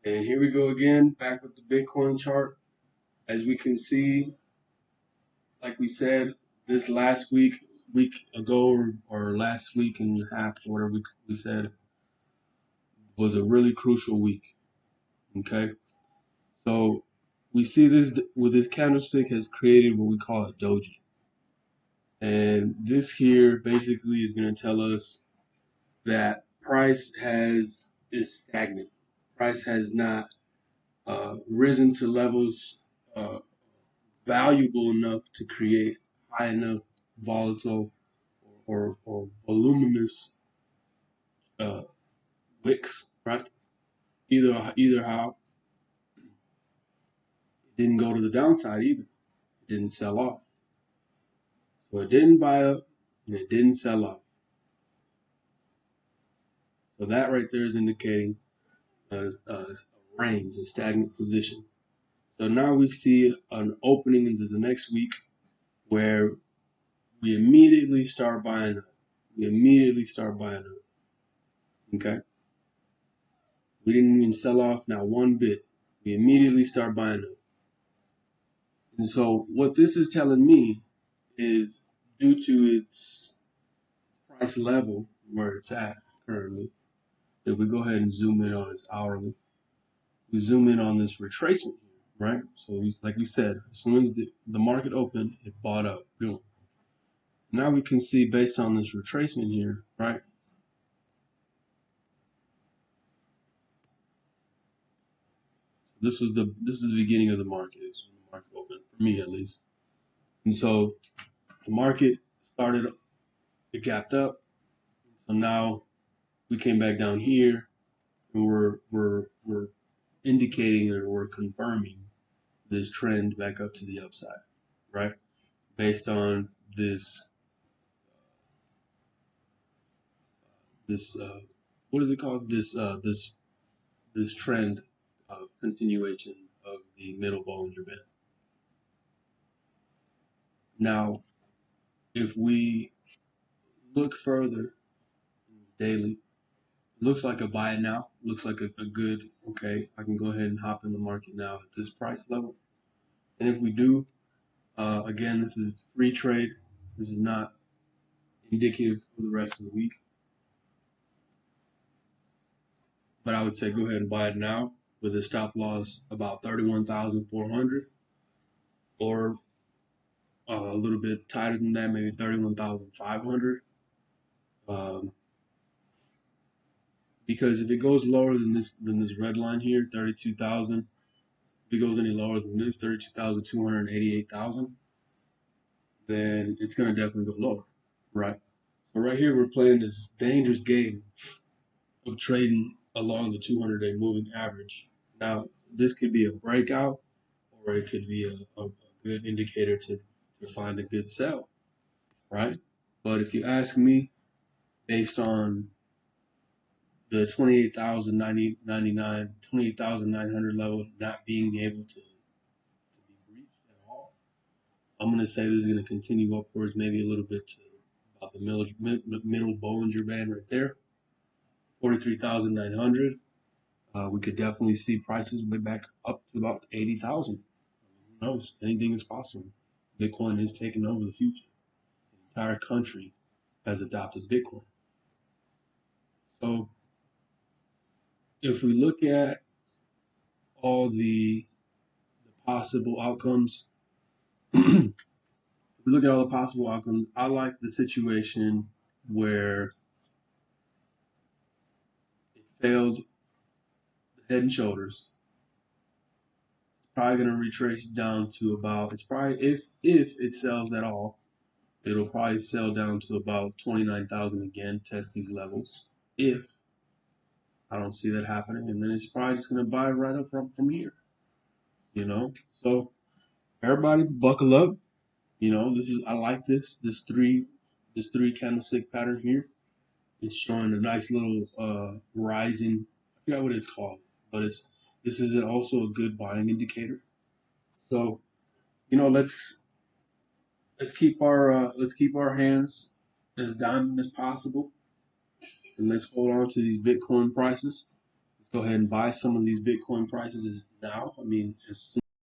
And here we go again, back with the Bitcoin chart. As we can see, like we said, this last week ago, or last week and a half, or whatever we said, was a really crucial week. Okay, so we see this with this candlestick has created what we call a doji, and this here basically is going to tell us that price is stagnant. Price has not risen to levels valuable enough to create high enough volatile or voluminous uh, wicks, right? Either how it didn't go to the downside either. It didn't sell off. So it didn't buy up and it didn't sell off. So that right there is indicating a range, a stagnant position. So now we see an opening into the next week where we immediately start buying up. We immediately start buying up. Okay? We didn't even sell off not one bit. We immediately start buying up. And so what this is telling me is due to its price level where it's at currently, if we go ahead and zoom in on its hourly, we zoom in on this retracement here, right? So like we said, as soon as the market opened, it bought up. Boom. Now we can see based on this retracement here, right? This is the beginning of the market. It's when the market opened, for me at least. And so the market started, it gapped up. So now we came back down here and we're indicating or we're confirming this trend back up to the upside, right? Based on this what is it called? This trend of continuation of the middle Bollinger Band. Now, if we look further daily, it looks like a buy now. Looks like a good, okay, I can go ahead and hop in the market now at this price level. And if we do, again, this is free trade. This is not indicative for the rest of the week. But I would say go ahead and buy it now with a stop loss about 31,400 or a little bit tighter than that, maybe 31,500. Because if it goes lower than this red line here, 32,000, if it goes any lower than this, 32,288,000, then it's going to definitely go lower, right? So right here, we're playing this dangerous game of trading along the 200-day moving average. Now, this could be a breakout, or it could be a good indicator to find a good sell, right? But if you ask me, based on the 28,900 level not being able to be breached at all, I'm going to say this is going to continue upwards, maybe a little bit to about the middle Bollinger Band right there, 43,900. We could definitely see prices way back up to about 80,000. Who knows? Anything is possible. Bitcoin is taking over the future. The entire country has adopted Bitcoin. So if we look at all the possible outcomes, if we look at all the possible outcomes, I like the situation where it failed head and shoulders. It's probably going to retrace down to about, it's probably, if it sells at all, it'll probably sell down to about 29,000 again, test these levels. If I don't see that happening, and then it's probably just going to buy right up from here, you know? So everybody buckle up. You know, I like this three candlestick pattern here. It's showing a nice little rising, I forgot what it's called, but this is also a good buying indicator. So, you know, let's keep our hands as diamond as possible, and let's hold on to these Bitcoin prices. go ahead and buy some of these Bitcoin prices is now. I mean, as soon